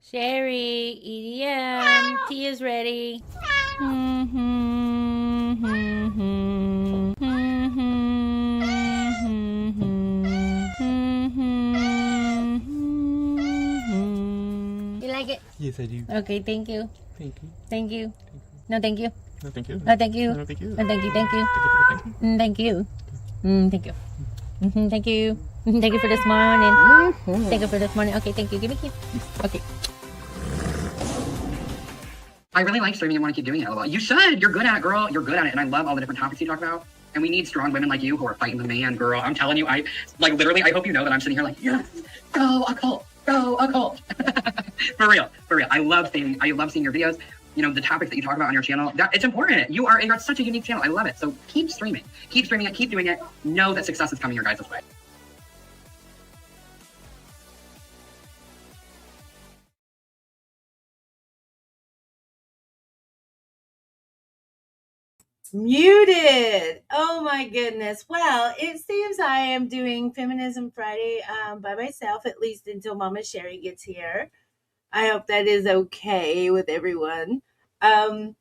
Sherry, EDM, tea is ready. You like it? Yes, I do. Okay, thank you. Thank you. Thank you. No, thank you. No, thank you. No, thank you. No, thank you. No, thank you. Thank you. Thank you. Thank you. Thank you. Thank you. Thank you for this morning. Thank you for this morning. Okay, thank you. Give me a kiss. Okay. I really like streaming and want to keep doing it. You should. You're good at it, girl. You're good at it. And I love all the different topics you talk about. And we need strong women like you who are fighting the man, girl. I'm telling you, I hope you know that I'm sitting here like, yes, go occult, go occult. For real, for real. I love seeing your videos. You know, the topics that you talk about on your channel, it's important. You're such a unique channel. I love it. So keep streaming it, keep doing it. Know that success is coming your guys' way. Muted. Oh my goodness. Well, it seems I am doing Feminism Friday by myself, at least until Mama Sherry gets here. I hope that is okay with everyone. We're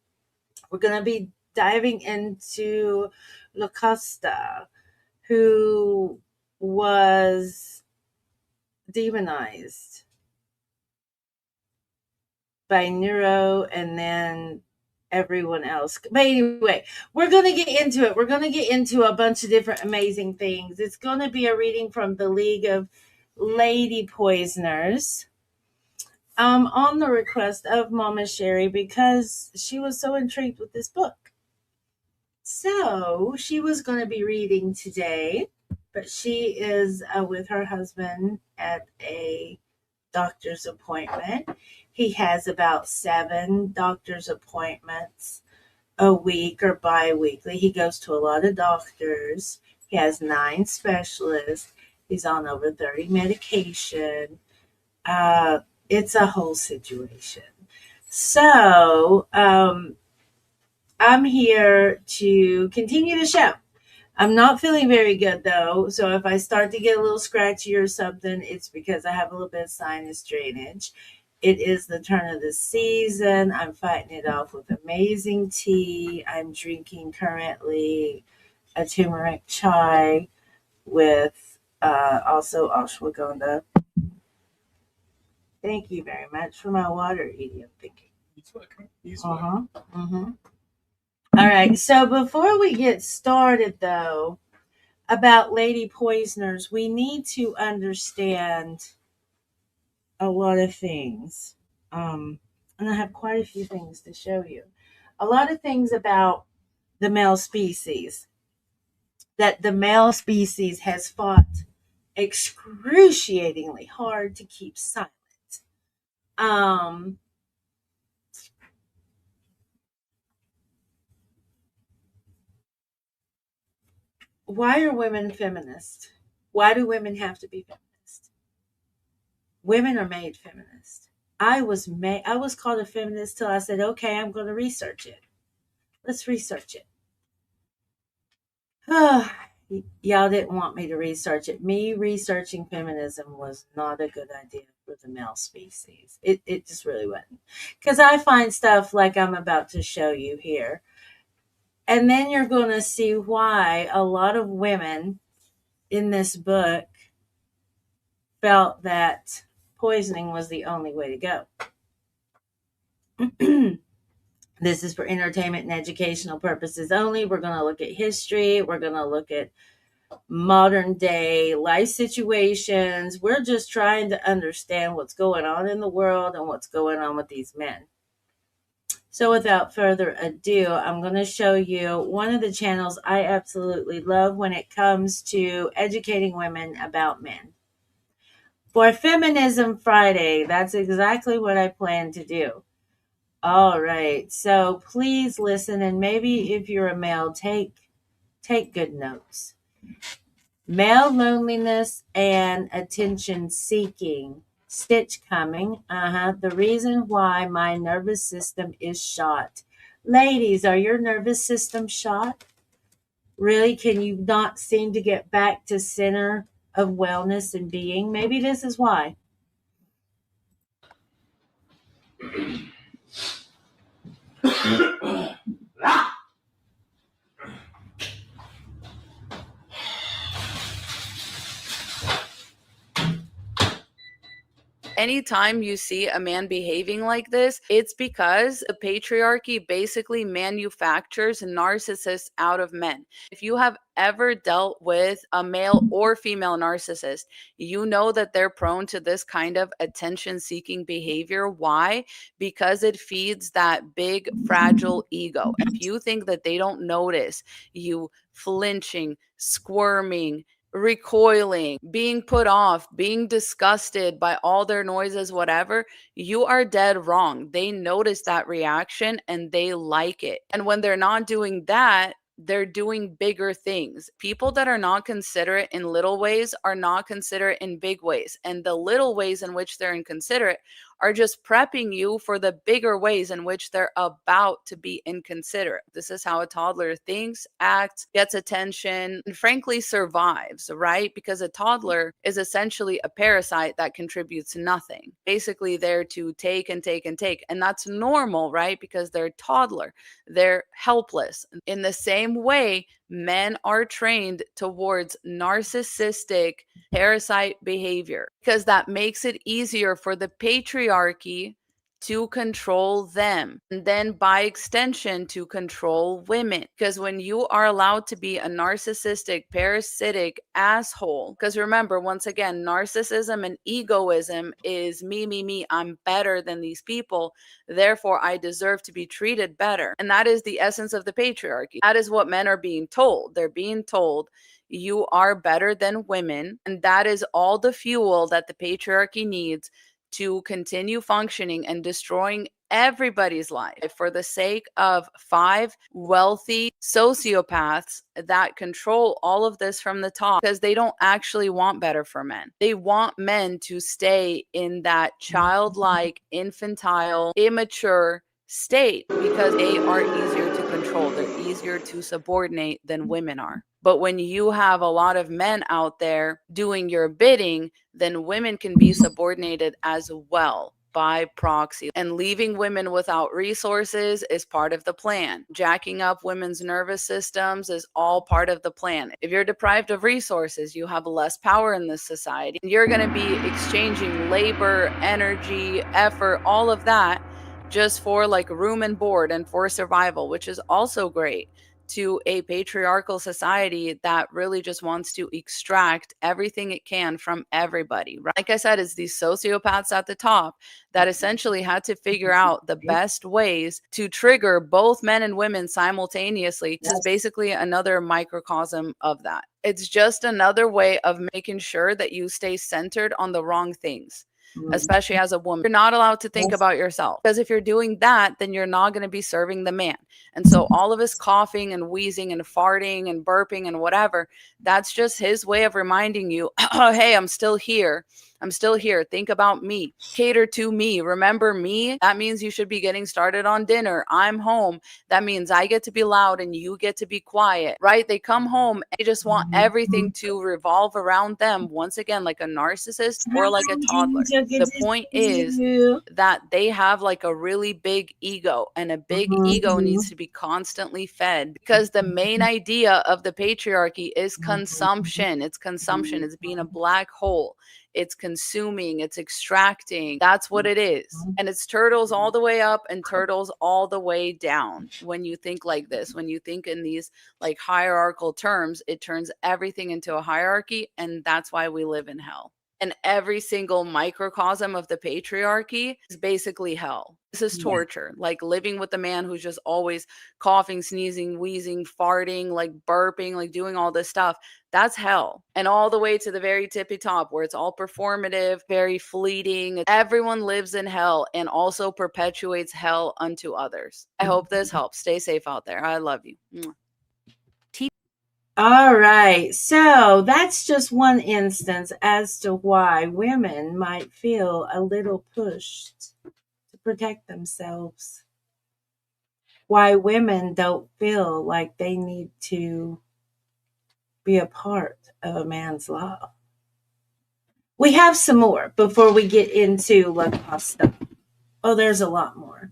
going to be diving into Locusta, who was demonized by Nero and then everyone else. But anyway, we're going to get into it. We're going to get into a bunch of different amazing things. It's going to be a reading from the League of Lady Poisoners on the request of Mama Sherry because she was so intrigued with this book. So she was going to be reading today, but she is with her husband at a doctor's appointment. He has about 7 doctor's appointments a week or bi-weekly. He goes to a lot of doctors. He has 9 specialists. He's on over 30 medication. It's a whole situation. So I'm here to continue the show. I'm not feeling very good though, so if I start to get a little scratchy or something, it's because I have a little bit of sinus drainage. It is the turn of the season. I'm fighting it off with amazing tea. I'm drinking currently a turmeric chai with also ashwagandha. Thank you very much for my water, Edie. I'm thinking. All right, so before we get started though, about lady poisoners, we need to understand a lot of things. And I have quite a few things to show you. A lot of things about the male species that the male species has fought excruciatingly hard to keep silent. Why are women feminist? Why do women have to be feminist? Women are made feminist. I was called a feminist till I said, okay, I'm going to research it. Let's research it. Y'all didn't want me to research it. Me researching feminism was not a good idea for the male species. It just really wasn't. Because I find stuff like I'm about to show you here. And then you're going to see why a lot of women in this book felt that poisoning was the only way to go. This is for entertainment and educational purposes only. We're going to look at history. We're going to look at modern day life situations. We're just trying to understand what's going on in the world and what's going on with these men. So without further ado, I'm going to show you one of the channels I absolutely love when it comes to educating women about men. For Feminism Friday, that's exactly what I plan to do. All right, so please listen, and maybe if you're a male, take good notes. Male loneliness and attention seeking. Stitch coming. The reason why my nervous system is shot. Ladies, are your nervous system shot? Really? Can you not seem to get back to center of wellness and being? Maybe this is why. Anytime you see a man behaving like this, it's because the patriarchy basically manufactures narcissists out of men. If you have ever dealt with a male or female narcissist, you know that they're prone to this kind of attention-seeking behavior. Why? Because it feeds that big, fragile ego. If you think that they don't notice you flinching, squirming, recoiling, being put off, being disgusted by all their noises, whatever, you are dead wrong. They notice that reaction and they like it. And when they're not doing that, they're doing bigger things. People that are not considerate in little ways are not considerate in big ways. And the little ways in which they're inconsiderate are just prepping you for the bigger ways in which they're about to be inconsiderate. This is how a toddler thinks, acts, gets attention, and frankly survives, right? Because a toddler is essentially a parasite that contributes nothing, basically there to take and take and take. And that's normal, right? Because they're a toddler, they're helpless. In the same way, men are trained towards narcissistic parasite behavior because that makes it easier for the patriarchy to control them, and then by extension to control women. Because when you are allowed to be a narcissistic, parasitic asshole, because remember, once again, narcissism and egoism is me, I'm better than these people, therefore I deserve to be treated better. And that is the essence of the patriarchy. That is what men are being told. They're being told you are better than women, and that is all the fuel that the patriarchy needs to continue functioning and destroying everybody's life for the sake of 5 wealthy sociopaths that control all of this from the top, because they don't actually want better for men. They want men to stay in that childlike, infantile, immature state because they are easier to control. They're easier to subordinate than women are. But when you have a lot of men out there doing your bidding, then women can be subordinated as well by proxy. And leaving women without resources is part of the plan. Jacking up women's nervous systems is all part of the plan. If you're deprived of resources, you have less power in this society. You're going to be exchanging labor, energy, effort, all of that just for like room and board and for survival, which is also great to a patriarchal society that really just wants to extract everything it can from everybody. Right? Like I said, it's these sociopaths at the top that essentially had to figure out the best ways to trigger both men and women simultaneously. This is basically another microcosm of that. It's just another way of making sure that you stay centered on the wrong things. Especially as a woman, you're not allowed to think about yourself, because if you're doing that, then you're not going to be serving the man. And so all of his coughing and wheezing and farting and burping and whatever, that's just his way of reminding you, oh, hey, I'm still here. I'm still here. Think about me. Cater to me. Remember me. That means you should be getting started on dinner. I'm home. That means I get to be loud and you get to be quiet, right? They come home and they just want everything to revolve around them. Once again, like a narcissist or like a toddler. The point is that they have like a really big ego, and a big ego needs to be constantly fed, because the main idea of the patriarchy is consumption. It's consumption. It's being a black hole. It's consuming, it's extracting. That's what it is. And it's turtles all the way up and turtles all the way down. When you think like this, when you think in these like hierarchical terms, it turns everything into a hierarchy. And that's why we live in hell. And every single microcosm of the patriarchy is basically hell. This is torture, like living with a man who's just always coughing, sneezing, wheezing, farting, like burping, like doing all this stuff. That's hell. And all the way to the very tippy top where it's all performative, very fleeting. Everyone lives in hell and also perpetuates hell unto others. I hope this helps. Stay safe out there. I love you. All right. So that's just one instance as to why women might feel a little pushed to protect themselves. Why women don't feel like they need to be a part of a man's love. We have some more before we get into Locusta. Oh, there's a lot more.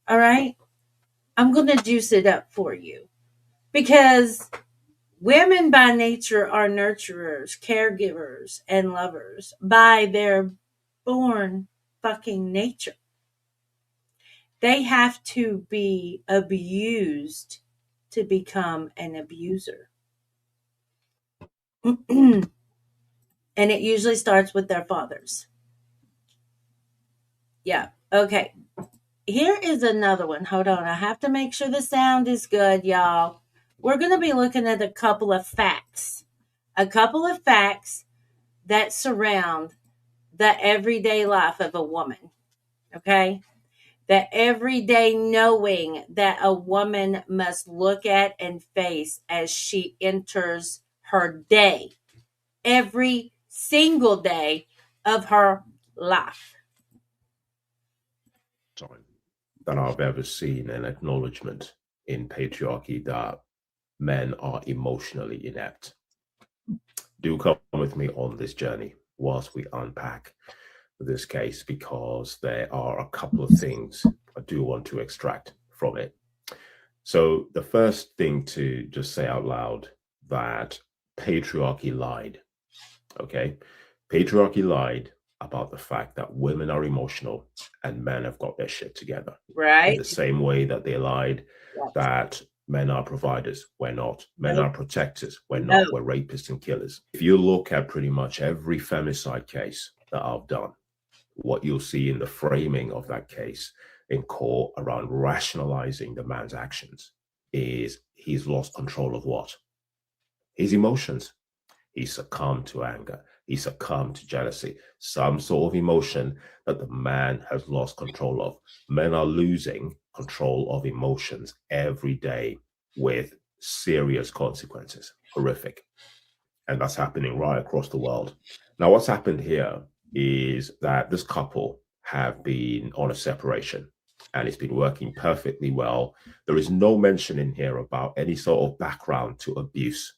All right. I'm going to juice it up for you because women by nature are nurturers, caregivers, and lovers by their born fucking nature. They have to be abused to become an abuser. And it usually starts with their fathers. Yeah. Okay. Here is another one. Hold on. I have to make sure the sound is good, y'all. We're going to be looking at a couple of facts. A couple of facts that surround the everyday life of a woman. Okay? The everyday knowing that a woman must look at and face as she enters her day. Every single day of her life. Time that I've ever seen an acknowledgement in patriarchy that men are emotionally inept. Do come with me on this journey whilst we unpack this case, because there are a couple of things I do want to extract from it. So the first thing to just say out loud, that patriarchy lied. Okay, patriarchy lied about the fact that women are emotional and men have got their shit together. Right. In the same way that they lied that men are providers, we're not. Men are protectors, we're not. We're rapists and killers. If you look at pretty much every femicide case that I've done, what you'll see in the framing of that case in court around rationalizing the man's actions is he's lost control of what? His emotions. He succumbed to anger. He succumbed to jealousy, some sort of emotion that the man has lost control of. Men are losing control of emotions every day with serious consequences, horrific. And that's happening right across the world. Now, what's happened here is that this couple have been on a separation and it's been working perfectly well. There is no mention in here about any sort of background to abuse,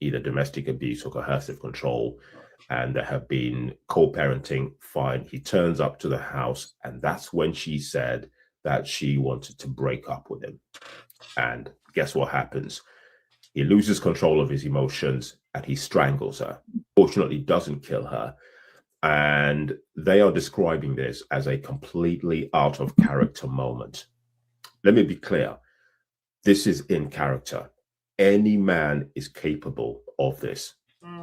either domestic abuse or coercive control, and there have been co-parenting, fine. He turns up to the house, and that's when she said that she wanted to break up with him. And guess what happens? He loses control of his emotions and he strangles her. Fortunately, doesn't kill her. And they are describing this as a completely out of character moment. Let me be clear. This is in character. Any man is capable of this.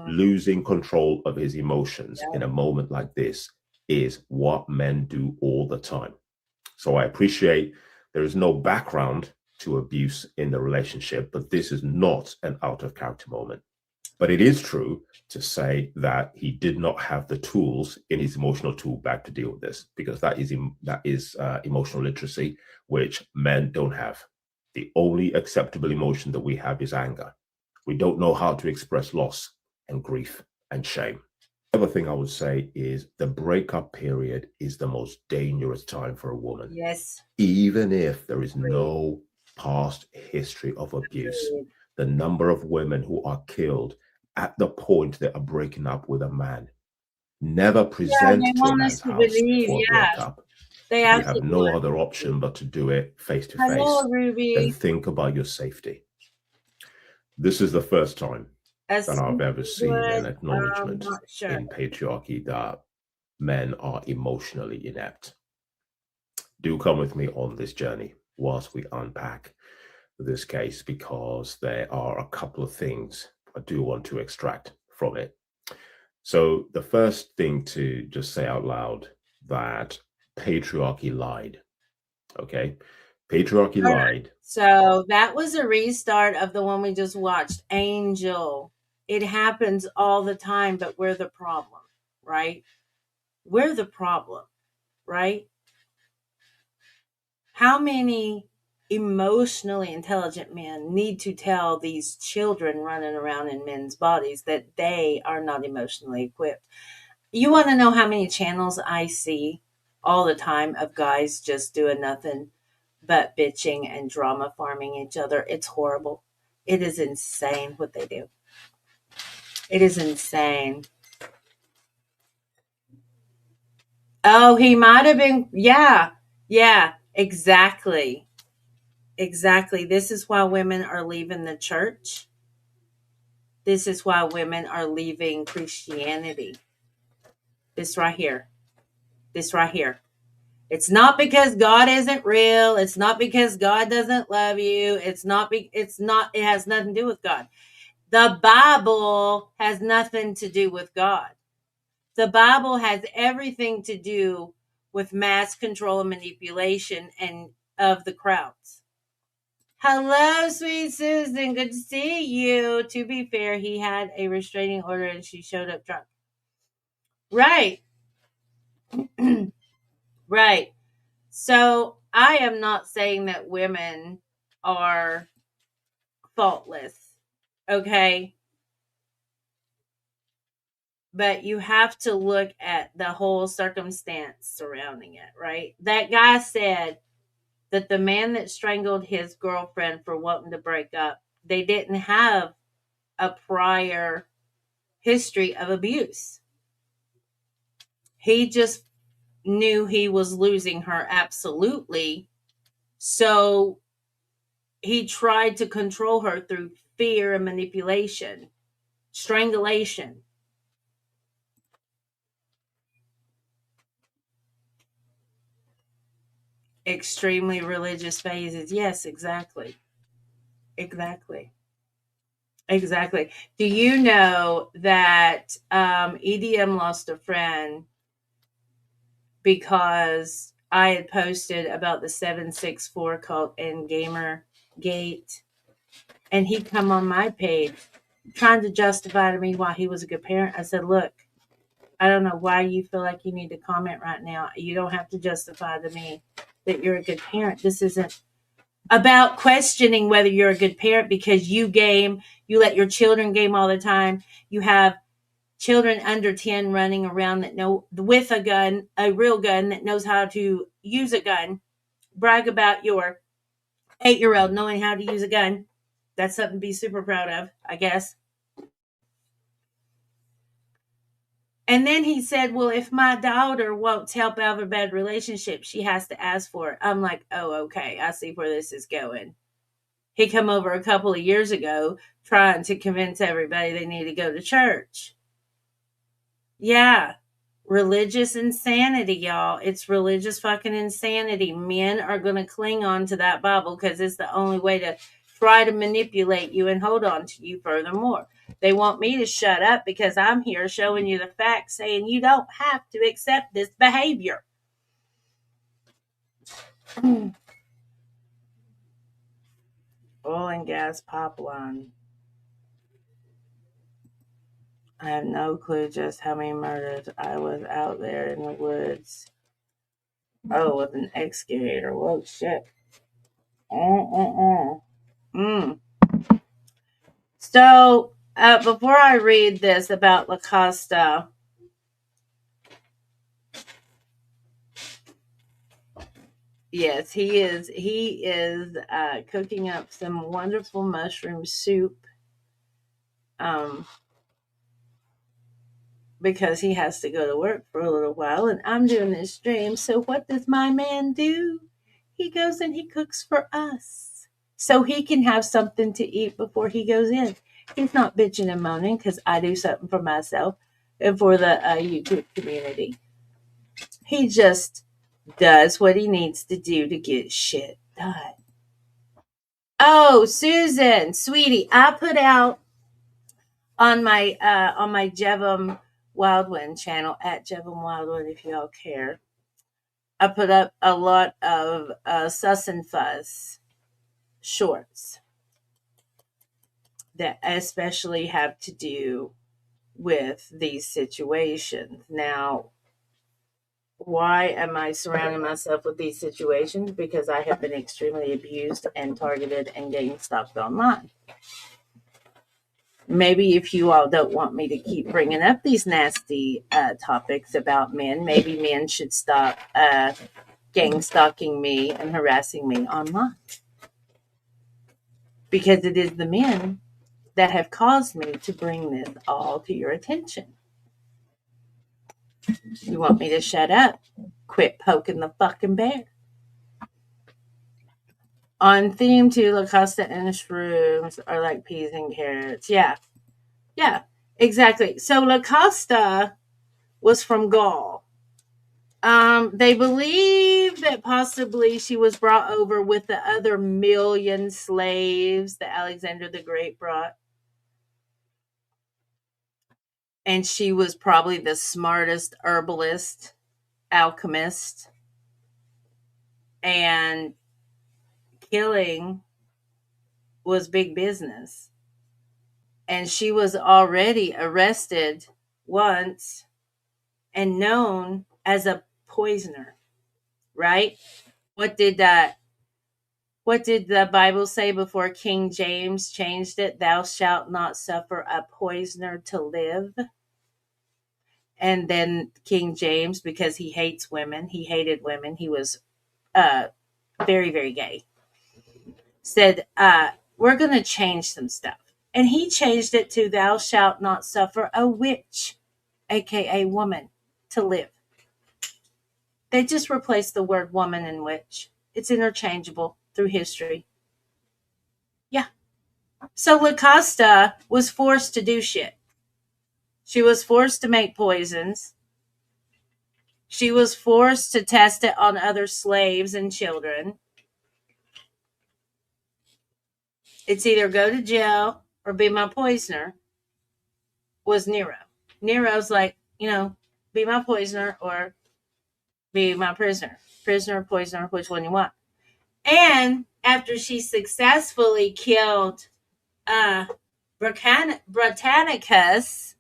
Losing control of his emotions in a moment like this is what men do all the time. So I appreciate there is no background to abuse in the relationship, but this is not an out of character moment. But it is true to say that he did not have the tools in his emotional tool bag to deal with this, because that is emotional literacy, which men don't have. The only acceptable emotion that we have is anger. We don't know how to express loss and grief and shame. The other thing I would say is the breakup period is the most dangerous time for a woman. Yes. Even if there is no past history of abuse, the number of women who are killed at the point they are breaking up with a man never present to a man's house for a breakup. They have no other option but to do it face to face and think about your safety. This is the first time that I've ever seen an acknowledgement in patriarchy that men are emotionally inept. Do come with me on this journey whilst we unpack this case, because there are a couple of things I do want to extract from it. So the first thing to just say out loud, that patriarchy lied. Okay, patriarchy lied. So that was a restart of the one we just watched, Angel. It happens all the time, but we're the problem, right? We're the problem, right? How many emotionally intelligent men need to tell these children running around in men's bodies that they are not emotionally equipped? You want to know how many channels I see all the time of guys just doing nothing but bitching and drama farming each other? It's horrible. It is insane what they do. It is insane. Oh, he might have been. Yeah. Yeah. Exactly. Exactly. This is why women are leaving the church. This is why women are leaving Christianity. This right here. This right here. It's not because God isn't real. It's not because God doesn't love you. It's not, it has nothing to do with God. The Bible has nothing to do with God. The Bible has everything to do with mass control and manipulation and of the crowds. Hello, sweet Susan. Good to see you. To be fair, he had a restraining order and she showed up drunk. Right. Right. So I am not saying that women are faultless. Okay. But you have to look at the whole circumstance surrounding it, right? That guy said that the man that strangled his girlfriend for wanting to break up, they didn't have a prior history of abuse. He just knew he was losing her absolutely. So he tried to control her through fear and manipulation, strangulation. Extremely religious phases. Yes, exactly. Exactly. Exactly. Do you know that EDM lost a friend because I had posted about the 764 cult and Gamergate, and he come on my page trying to justify to me why he was a good parent. I said, look, I don't know why you feel like you need to comment right now. You don't have to justify to me that you're a good parent. This isn't about questioning whether you're a good parent because you let your children game all the time. You have children under 10 running around that know with a gun, a real gun that knows how to use a gun. Brag about your 8-year-old knowing how to use a gun. That's something to be super proud of, I guess. And then he said, well, if my daughter won't help out of a bad relationship, she has to ask for it. I'm like, oh, okay. I see where this is going. He come over a couple of years ago trying to convince everybody they need to go to church. Yeah. Religious insanity, y'all. It's religious fucking insanity. Men are going to cling on to that Bible because it's the only way to try to manipulate you and hold on to you furthermore. They want me to shut up because I'm here showing you the facts, saying you don't have to accept this behavior. Oil and gas pipeline. I have no clue just how many murders. I was out there in the woods. Oh, with an excavator. Whoa, shit. So, before I read this about Locusta, yes, he is cooking up some wonderful mushroom soup. Because he has to go to work for a little while, and I'm doing this stream. So what does my man do? He goes and he cooks for us, so he can have something to eat before he goes in. He's not bitching and moaning because I do something for myself and for the YouTube community. He just does what he needs to do to get shit done. Oh, Susan, sweetie, I put out on my Jevim Wildwind channel at Jevim Wildwind, if y'all care. I put up a lot of Sus and Fuzz shorts that especially have to do with these situations. Now, why am I surrounding myself with these situations? Because I have been extremely abused and targeted and getting stalked online. Maybe if you all don't want me to keep bringing up these nasty topics about men, maybe men should stop gang stalking me and harassing me online. Because it is the men that have caused me to bring this all to your attention. You want me to shut up? Quit poking the fucking bear. On theme too, Locusta and shrooms are like peas and carrots. Yeah, exactly. So Locusta was from Gaul. They believe that possibly she was brought over with the other million slaves that Alexander the Great brought. And she was probably the smartest herbalist, alchemist, and killing was big business. And she was already arrested once and known as a poisoner, right? What did the Bible say before King James changed it? Thou shalt not suffer a poisoner to live. And then King James, because he hated women, he was very, very gay, said, we're going to change some stuff. And he changed it to thou shalt not suffer a witch, aka woman, to live. They just replaced the word woman and witch. It's interchangeable through history. Yeah. So Locusta was forced to do shit. She was forced to make poisons. She was forced to test it on other slaves and children. It's either go to jail or be my poisoner, was Nero. Nero's like, be my poisoner or be my prisoner. Prisoner, poisoner, which one you want? And after she successfully killed Britannicus,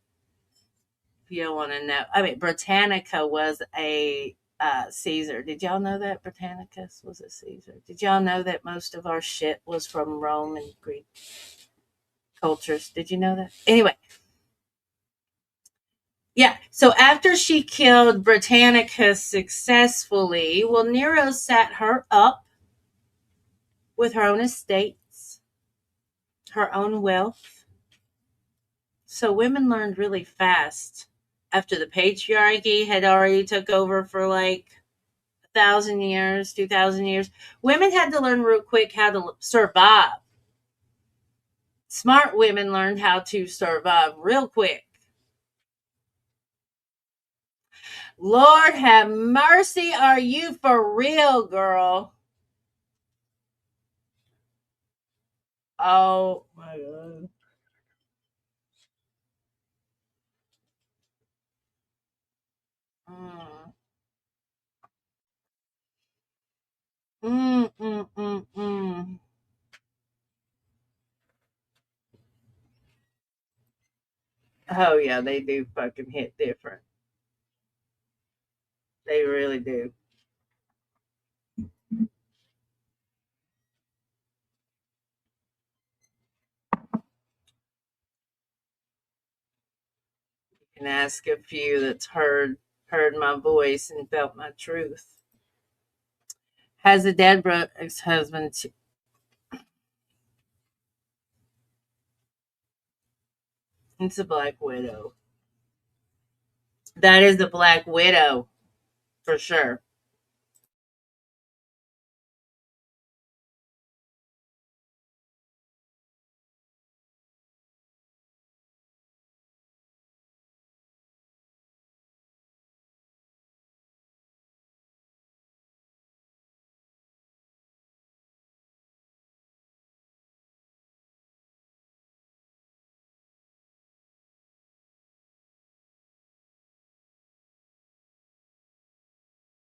if you don't want to know, Britannica was a Caesar. Did y'all know that Britannicus was a Caesar? Did y'all know that most of our shit was from Rome and Greek cultures? Did you know that? Anyway. Yeah, so after she killed Britannicus successfully, Nero set her up with her own estates, her own wealth. So women learned really fast after the patriarchy had already took over for like 1,000 years, 2,000 years. Women had to learn real quick how to survive. Smart women learned how to survive real quick. Lord have mercy, are you for real, girl? Oh my God. Oh yeah, they do fucking hit different. They really do. You can ask a few that's heard my voice and felt my truth. Has a dead ex-husband it's a black widow. That is a black widow for sure.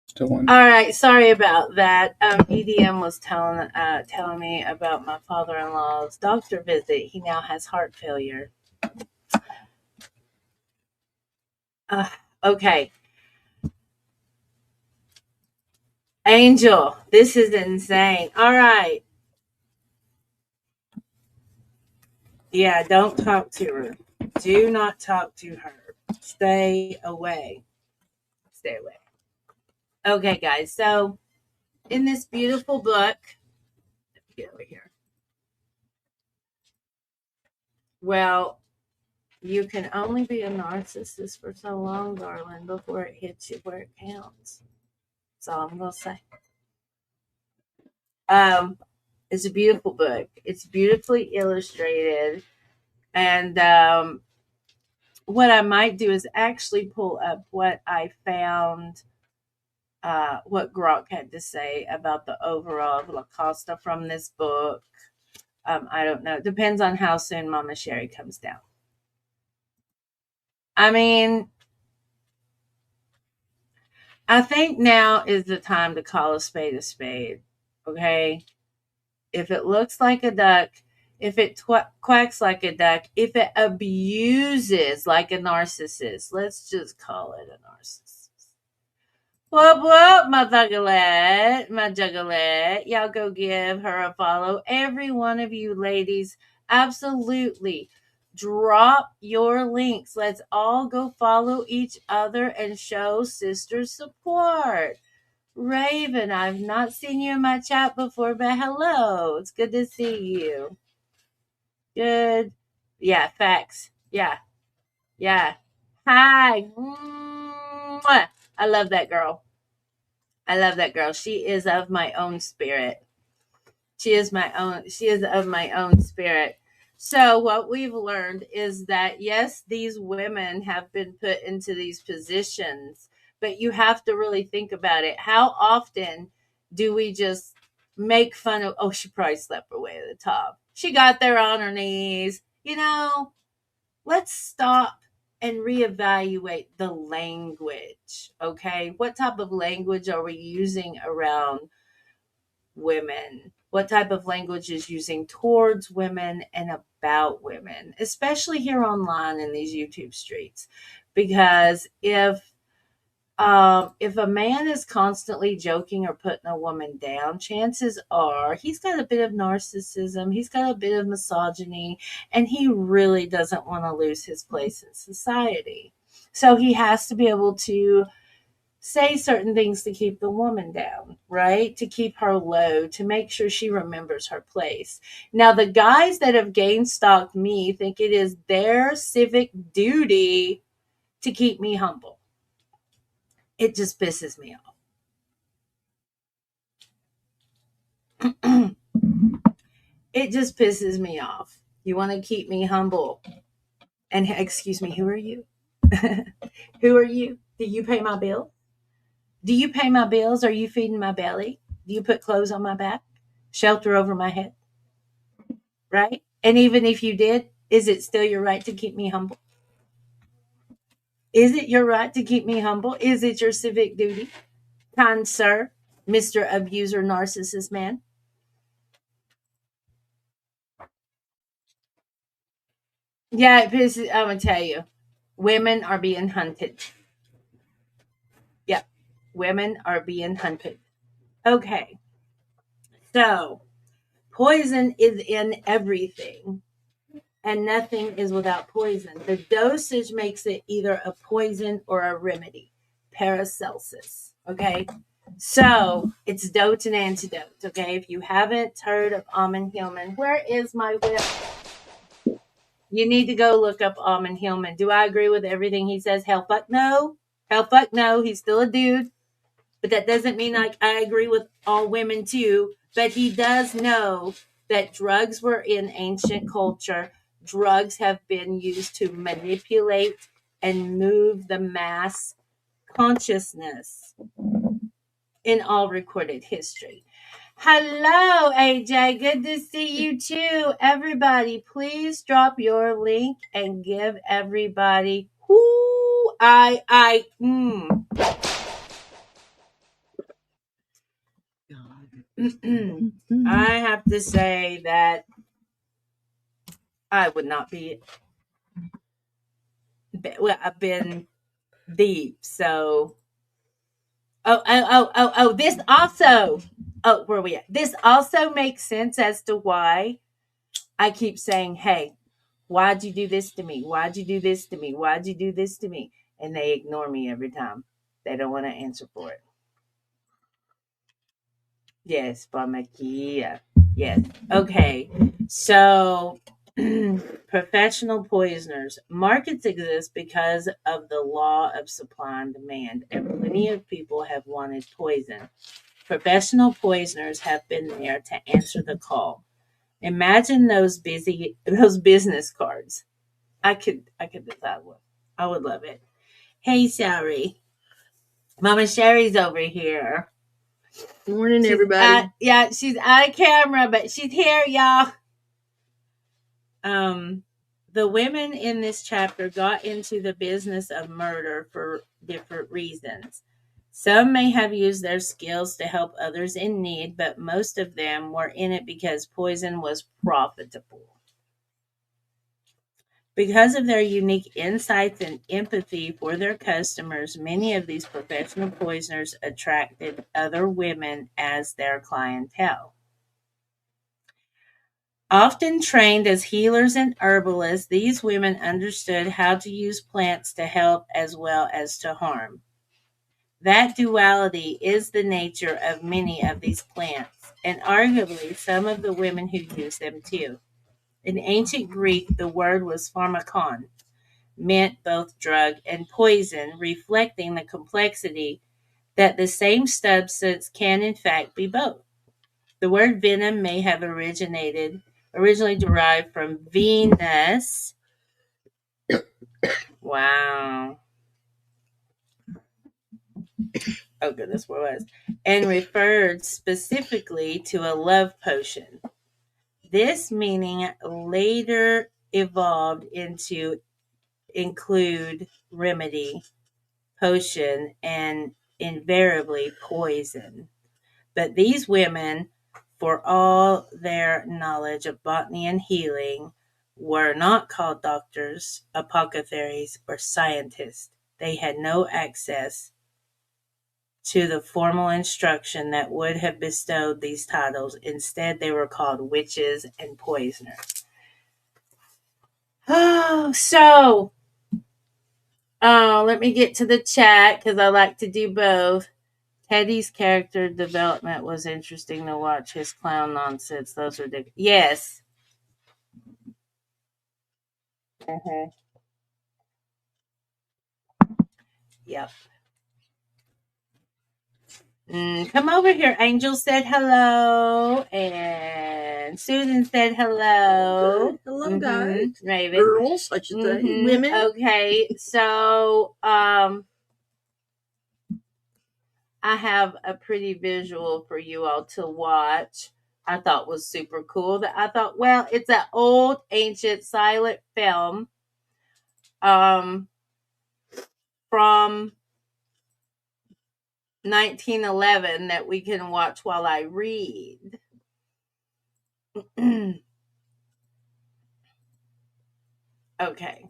Still one. All right, sorry about that. EDM was telling me about my father-in-law's doctor visit. He now has heart failure. Okay. Angel, this is insane. All right. Yeah, don't talk to her. Do not talk to her. Stay away. Stay away. Okay, guys. So, in this beautiful book, let me get over here. Well, You can only be a narcissist for so long, darling, before it hits you where it counts. That's all I'm gonna say. It's a beautiful book. It's beautifully illustrated, and what I might do is actually pull up what I found, what Grok had to say about the overall of Locusta from this book. I don't know. It depends on how soon Mama Sherry comes down. I mean, I think now is the time to call a spade a spade. Okay? If it looks like a duck, if it quacks like a duck, if it abuses like a narcissist, let's just call it a narcissist. Whoop whoop, my juggalette. Y'all go give her a follow. Every one of you ladies, absolutely. Drop your links. Let's all go follow each other and show sister support. Raven, I've not seen you in my chat before, but hello. It's good to see you. Good. Yeah, facts. Yeah. Yeah. Hi. Mwah. I love that girl. I love that girl. She is of my own spirit. She is of my own spirit. So what we've learned is that yes, these women have been put into these positions, but you have to really think about it. How often do we just make fun of, oh, she probably slept her way to the top. She got there on her knees. Let's stop and reevaluate the language. Okay. What type of language are we using around women? What type of language is using towards women and about women, especially here online in these YouTube streets? Because if a man is constantly joking or putting a woman down, chances are he's got a bit of narcissism, he's got a bit of misogyny, and he really doesn't want to lose his place in society. So he has to be able to say certain things to keep the woman down, right? To keep her low, to make sure she remembers her place. Now, the guys that have gain stalked me think it is their civic duty to keep me humble. It just pisses me off. It just pisses me off. You want to keep me humble. And excuse me, who are you? Who are you? Do you pay my bill? Do you pay my bills? Are you feeding my belly? Do you put clothes on my back? Shelter over my head? Right? And even if you did, is it still your right to keep me humble? Is it your right to keep me humble? Is it your civic duty? Kind sir, Mr. Abuser Narcissist Man. Yeah, it pisses, I'm going to tell you. Women are being hunted. Yep. Women are being hunted. Okay. So, poison is in everything, and nothing is without poison. The dosage makes it either a poison or a remedy. Paracelsus. Okay. So, it's dote and antidote. Okay. If you haven't heard of Almond Hillman, where is my whip? You need to go look up Almond Hillman. Do I agree with everything he says? Hell fuck no. Hell fuck no. He's still a dude. But that doesn't mean like I agree with all women too. But he does know that drugs were in ancient culture. Drugs have been used to manipulate and move the mass consciousness in all recorded history. Hello, AJ. Good to see you too. Everybody, please drop your link and give everybody I have to say that I would not be. Well, I've been deep, so. Oh! This also. Oh, where are we at? This also makes sense as to why I keep saying, "Hey, why'd you do this to me? Why'd you do this to me? Why'd you do this to me?" And they ignore me every time. They don't want to answer for it. Yes, Pharmakia. Yes. Okay. So Professional poisoners. Markets exist because of the law of supply and demand, and plenty of people have wanted poison. Professional poisoners have been there to answer the call. Imagine those business cards. I could decide one. I would love it. Hey, Sherri. Mama Sherri's over here. Morning, She's everybody. she's out of camera, but she's here, y'all. The women in this chapter got into the business of murder for different reasons. Some may have used their skills to help others in need, but most of them were in it because poison was profitable. Because of their unique insights and empathy for their customers, many of these professional poisoners attracted other women as their clientele. Often trained as healers and herbalists, these women understood how to use plants to help as well as to harm. That duality is the nature of many of these plants, and arguably some of the women who use them too. In ancient Greek, the word was pharmakon, meant both drug and poison, reflecting the complexity that the same substance can in fact be both. The word venom may have originally derived from Venus. Wow. Oh goodness, what was? And referred specifically to a love potion. This meaning later evolved into include remedy, potion, and invariably poison. But these women, for all their knowledge of botany and healing, were not called doctors, apothecaries, or scientists. They had no access to the formal instruction that would have bestowed these titles. Instead, they were called witches and poisoners. So let me get to the chat because I like to do both. Teddy's character development was interesting to watch. His clown nonsense. Those are the yes. Uh-huh. Yep. Come over here. Angel said hello, and Susan said hello. Hello, guys. Raven. Girls, I should say. Women. Okay, so I have a pretty visual for you all to watch. I thought was super cool. That I thought, well, it's an old, ancient, silent film from 1911 that we can watch while I read. Okay.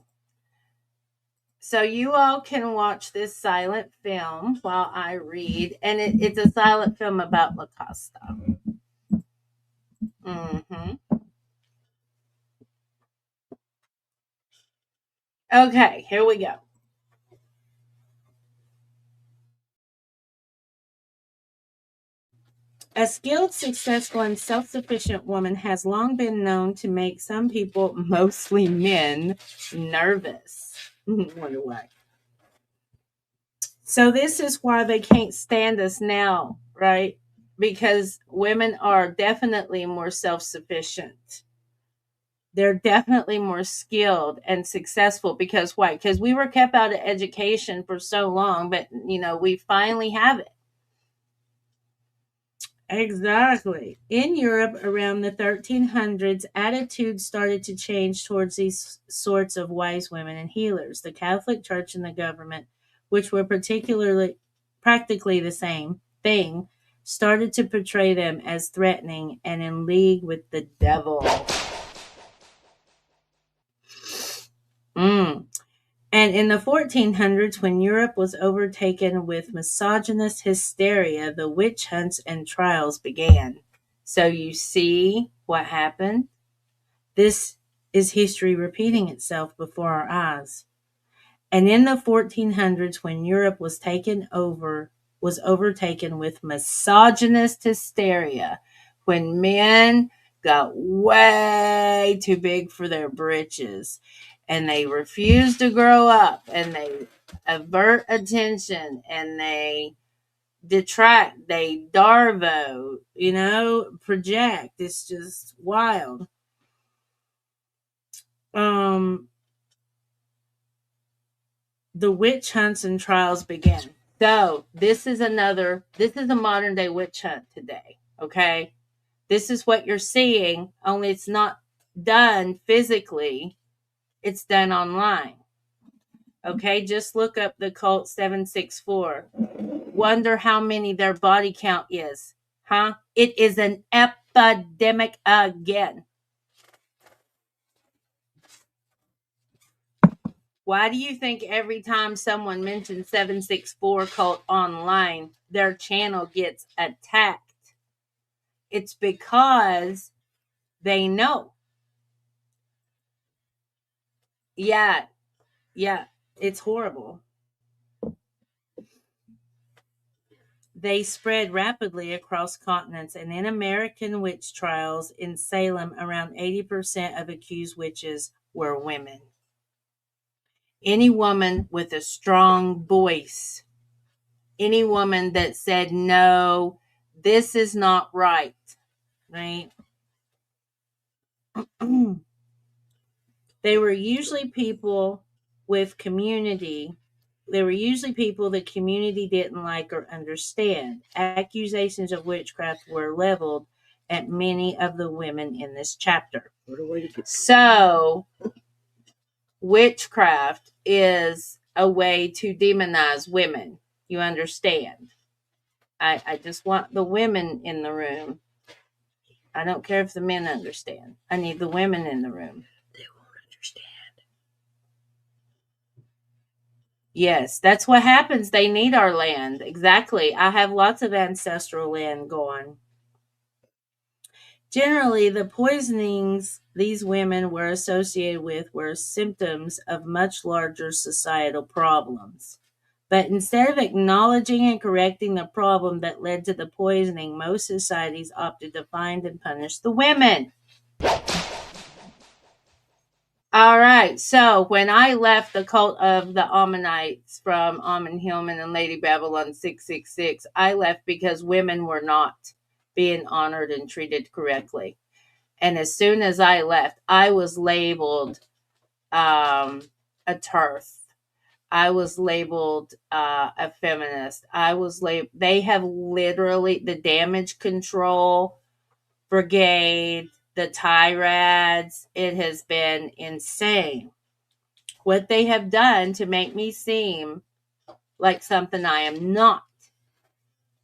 So you all can watch this silent film while I read. And it's a silent film about Locusta. Okay, here we go. A skilled, successful, and self-sufficient woman has long been known to make some people, mostly men, nervous. Wonder why. So this is why they can't stand us now, right? Because women are definitely more self-sufficient. They're definitely more skilled and successful because why? Because we were kept out of education for so long, but we finally have it. Exactly. In Europe around the 1300s, attitudes started to change towards these sorts of wise women and healers. The Catholic Church and the government, which were practically the same thing, started to portray them as threatening and in league with the devil. And in the 1400s, when Europe was overtaken with misogynist hysteria, the witch hunts and trials began. So you see what happened? This is history repeating itself before our eyes. And in the 1400s, when Europe was overtaken with misogynist hysteria, when men got way too big for their britches, and they refuse to grow up, and they avert attention, and they detract, they darvo, project. It's just wild. The witch hunts and trials began. So this is a modern day witch hunt today. Okay. This is what you're seeing, only it's not done physically. It's done online. Okay. Just look up the cult 764. Wonder how many their body count is. Huh? It is an epidemic again. Why do you think every time someone mentions 764 cult online, their channel gets attacked? It's because they know. Yeah, it's horrible. They spread rapidly across continents, and in American witch trials in Salem, around 80% of accused witches were women. Any woman with a strong voice, any woman that said, no, this is not right, right? They were usually people with community. They were usually people the community didn't like or understand. Accusations of witchcraft were leveled at many of the women in this chapter. So, witchcraft is a way to demonize women. You understand? I just want the women in the room. I don't care if the men understand. I need the women in the room. They won't understand. Yes, that's what happens. They need our land. Exactly. I have lots of ancestral land going. Generally, the poisonings these women were associated with were symptoms of much larger societal problems. But instead of acknowledging and correcting the problem that led to the poisoning, most societies opted to find and punish the women. All right, so when I left the cult of the Ammonites from Ammon Hillman and Lady Babylon 666, I left because women were not being honored and treated correctly. And as soon as I left, I was labeled a TERF. I was labeled a feminist. They have literally, the damage control brigade, the tirads, it has been insane. What they have done to make me seem like something I am not,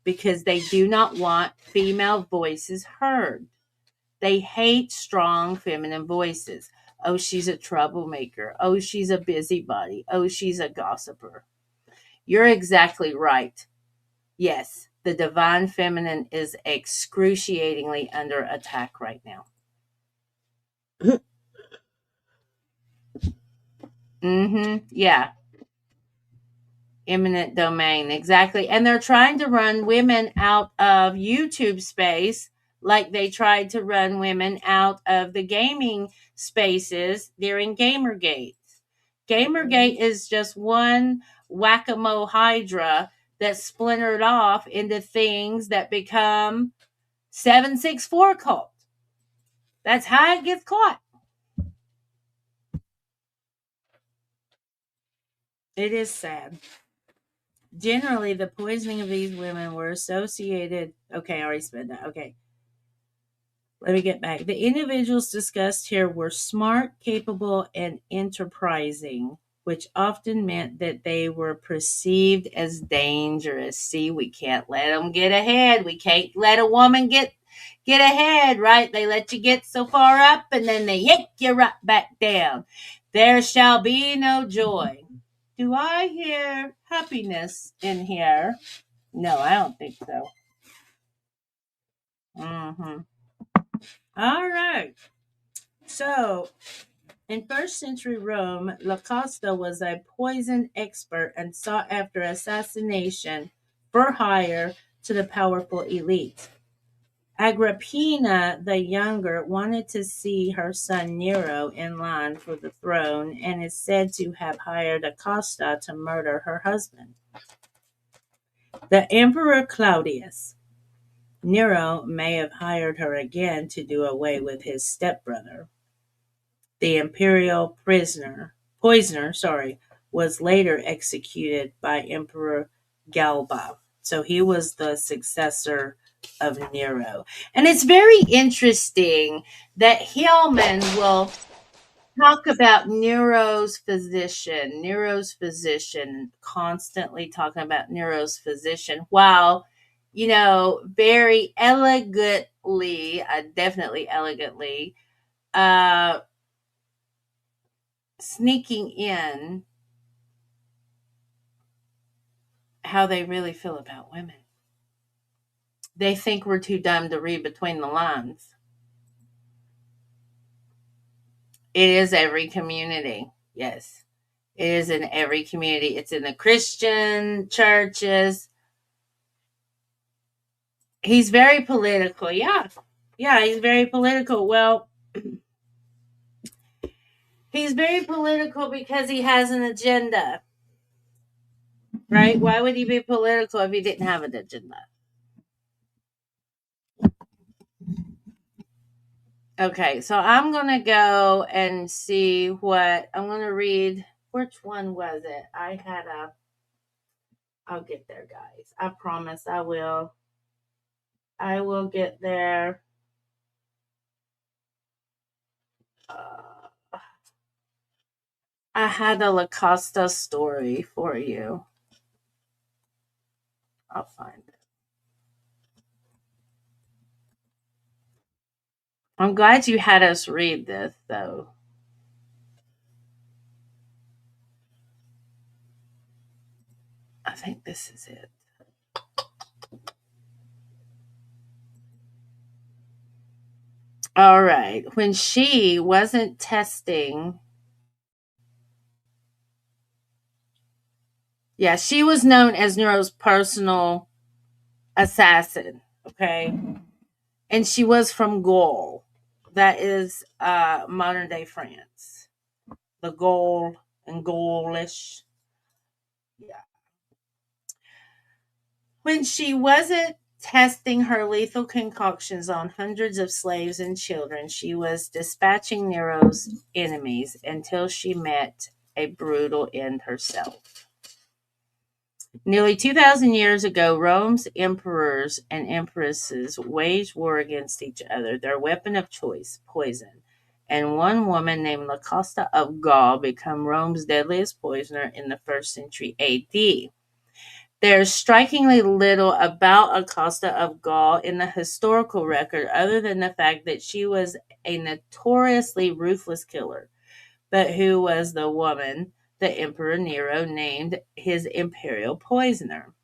because they do not want female voices heard. They hate strong feminine voices. Oh, she's a troublemaker. Oh, she's a busybody. Oh, she's a gossiper. You're exactly right. Yes, the divine feminine is excruciatingly under attack right now. Yeah. Eminent domain, exactly. And they're trying to run women out of YouTube space like they tried to run women out of the gaming spaces during Gamergate. Gamergate is just one whack-a-mole hydra that splintered off into things that become 764 cult. That's how it gets caught. It is sad. Generally, the poisoning of these women were associated. Okay, I already said that. Okay. Let me get back. The individuals discussed here were smart, capable, and enterprising, which often meant that they were perceived as dangerous. See, we can't let them get ahead. We can't let a woman get ahead, right? They let you get so far up and then they yank you right back down. There shall be no joy. Do I hear happiness in here? No, I don't think so. All right. So, in first century Rome, Locusta was a poison expert and sought after assassination for hire to the powerful elite. Agrippina the younger wanted to see her son Nero in line for the throne and is said to have hired Locusta to murder her husband. The Emperor Claudius. Nero may have hired her again to do away with his stepbrother. The imperial poisoner, was later executed by Emperor Galba. So he was the successor of Nero. And it's very interesting that Hillman will talk about Nero's physician, constantly talking about Nero's physician, while, very elegantly, definitely elegantly, sneaking in how they really feel about women. They think we're too dumb to read between the lines. It is every community. Yes. It is in every community. It's in the Christian churches. He's very political. Yeah. Yeah, he's very political. Well, he's very political because he has an agenda. Right? Why would he be political if he didn't have an agenda? Okay, so I'm going to go and see what I'm going to read. Which one was it? I'll get there, guys. I promise I will. I will get there. I had a Locusta story for you. I'll find it. I'm glad you had us read this, though. I think this is it. All right. When she wasn't testing, she was known as Nero's personal assassin. Okay. And she was from Gaul. That is modern day France. The Gaul and Gaulish. Yeah. When she wasn't testing her lethal concoctions on hundreds of slaves and children, she was dispatching Nero's enemies until she met a brutal end herself. Nearly 2,000 years ago, Rome's emperors and empresses waged war against each other, their weapon of choice, poison. And one woman named Locusta of Gaul became Rome's deadliest poisoner in the 1st century AD. There's strikingly little about Locusta of Gaul in the historical record other than the fact that she was a notoriously ruthless killer, but who was the woman the Emperor Nero named his imperial poisoner.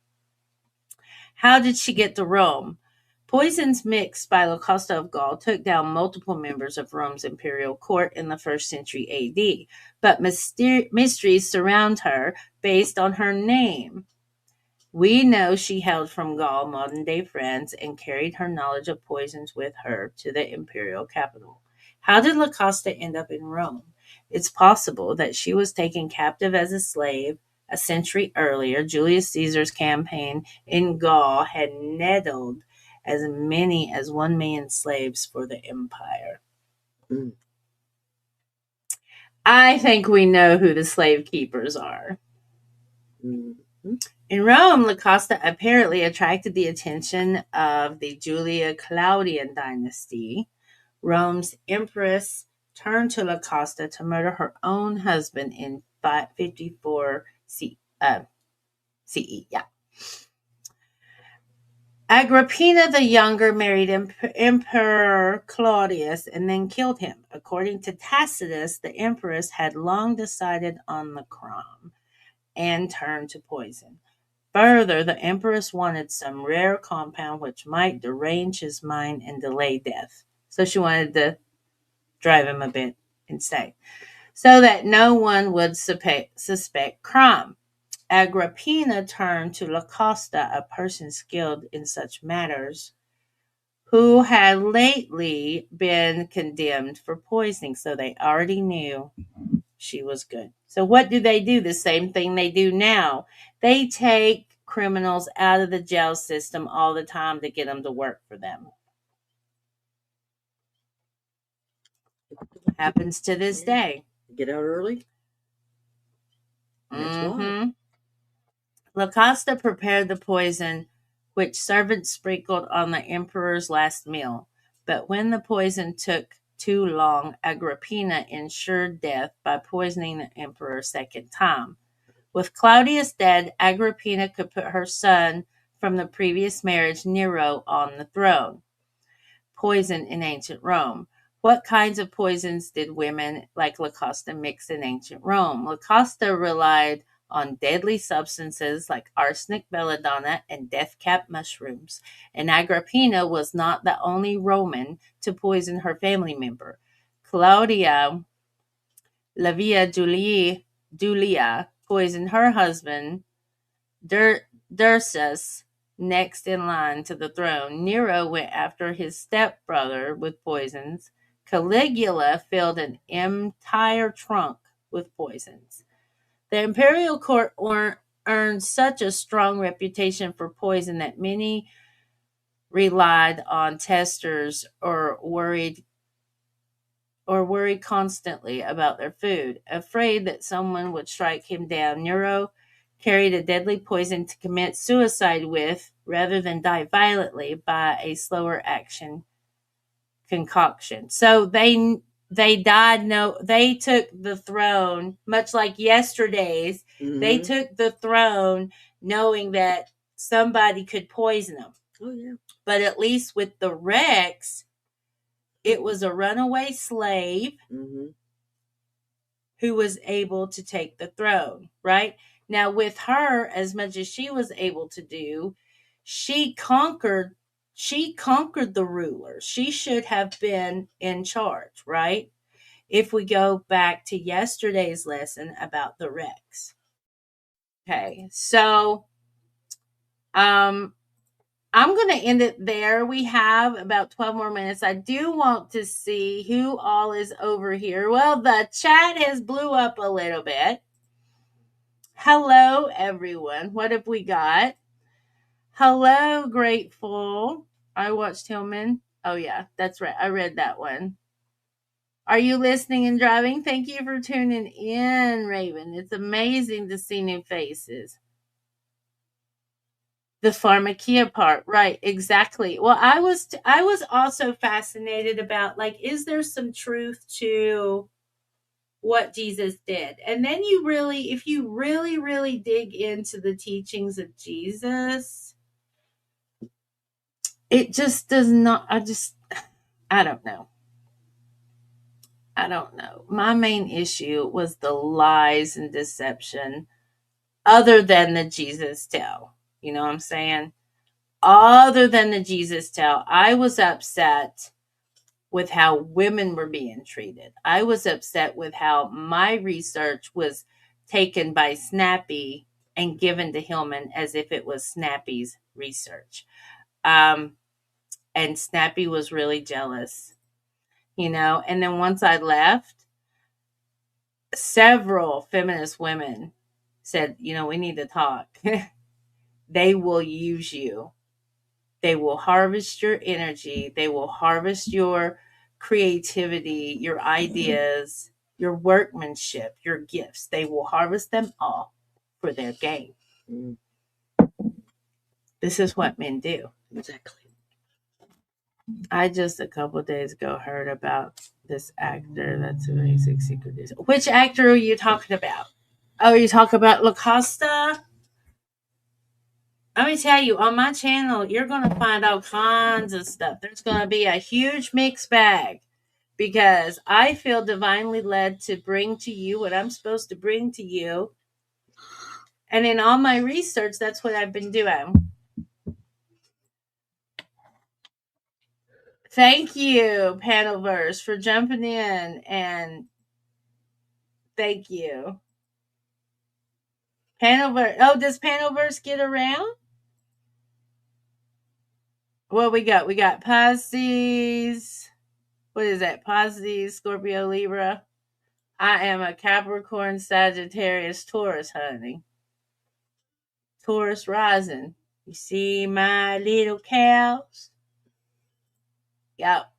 How did she get to Rome? Poisons mixed by Locusta of Gaul took down multiple members of Rome's imperial court in the 1st century AD, but mysteries surround her based on her name. We know she hailed from Gaul, modern-day France, and carried her knowledge of poisons with her to the imperial capital. How did Locusta end up in Rome? It's possible that she was taken captive as a slave a century earlier. Julius Caesar's campaign in Gaul had nettled as many as 1 million slaves for the empire. I think we know who the slave keepers are. In Rome, Locusta apparently attracted the attention of the Julio-Claudian dynasty. Rome's empress turned to Locusta to murder her own husband in 554 CE. Agrippina the Younger married Emperor Claudius and then killed him. According to Tacitus, the empress had long decided on the crime and turned to poison. Further, the empress wanted some rare compound which might derange his mind and delay death. So she wanted to drive him a bit insane, so that no one would suspect crime. Agrippina turned to Locusta, a person skilled in such matters, who had lately been condemned for poisoning. So they already knew she was good. So what do? The same thing they do now. They take criminals out of the jail system all the time to get them to work for them. Happens to this day. Get out early. That's why. Locusta prepared the poison which servants sprinkled on the emperor's last meal. But when the poison took too long, Agrippina ensured death by poisoning the emperor a second time. With Claudius dead, Agrippina could put her son from the previous marriage, Nero, on the throne. Poison in ancient Rome. What kinds of poisons did women like Locusta mix in ancient Rome? Locusta relied on deadly substances like arsenic, belladonna, and death-cap mushrooms. And Agrippina was not the only Roman to poison her family member. Claudia Livia Julia poisoned her husband, Drusus, next in line to the throne. Nero went after his stepbrother with poisons. Caligula filled an entire trunk with poisons. The imperial court earned such a strong reputation for poison that many relied on testers or worried constantly about their food. Afraid that someone would strike him down, Nero carried a deadly poison to commit suicide with, rather than die violently by a slower action concoction. So they died. No, they took the throne, much like yesterday's. They took the throne knowing that somebody could poison them. Oh, yeah. But at least with the Rex, it was a runaway slave who was able to take the throne, right? Now, with her, as much as she was able to do, she conquered the rulers. She should have been in charge, right? If we go back to yesterday's lesson about the Rex. Okay, so I'm going to end it there. We have about 12 more minutes. I do want to see who all is over here. Well, the chat has blew up a little bit. Hello, everyone. What have we got? Hello, Grateful. I watched Hillman. Oh, yeah, that's right. I read that one. Are you listening and driving? Thank you for tuning in, Raven. It's amazing to see new faces. The pharmakia part, right? Exactly. Well, I was also fascinated about, like, is there some truth to what Jesus did? And then if you really dig into the teachings of Jesus, it just does not. I don't know. My main issue was the lies and deception, other than the Jesus tell. You know what I'm saying? Other than the Jesus tell, I was upset with how women were being treated. I was upset with how my research was taken by Snappy and given to Hillman as if it was Snappy's research. And Snappy was really jealous, and then once I left, several feminist women said, we need to talk. They will use you. They will harvest your energy. They will harvest your creativity, your ideas, your workmanship, your gifts. They will harvest them all for their gain. This is what men do. Exactly. I just a couple of days ago heard about this actor that's amazing secret. Which actor are you talking about? Oh, you talk about Locusta? Let me tell you, on my channel, you're going to find all kinds of stuff. There's going to be a huge mixed bag because I feel divinely led to bring to you what I'm supposed to bring to you. And in all my research, that's what I've been doing. Thank you, Panelverse, for jumping in, and thank you. Panelverse. Oh, does Panelverse get around? What we got? We got Pisces. What is that? Pisces, Scorpio, Libra. I am a Capricorn, Sagittarius, Taurus, honey. Taurus rising. You see my little cows? Yep.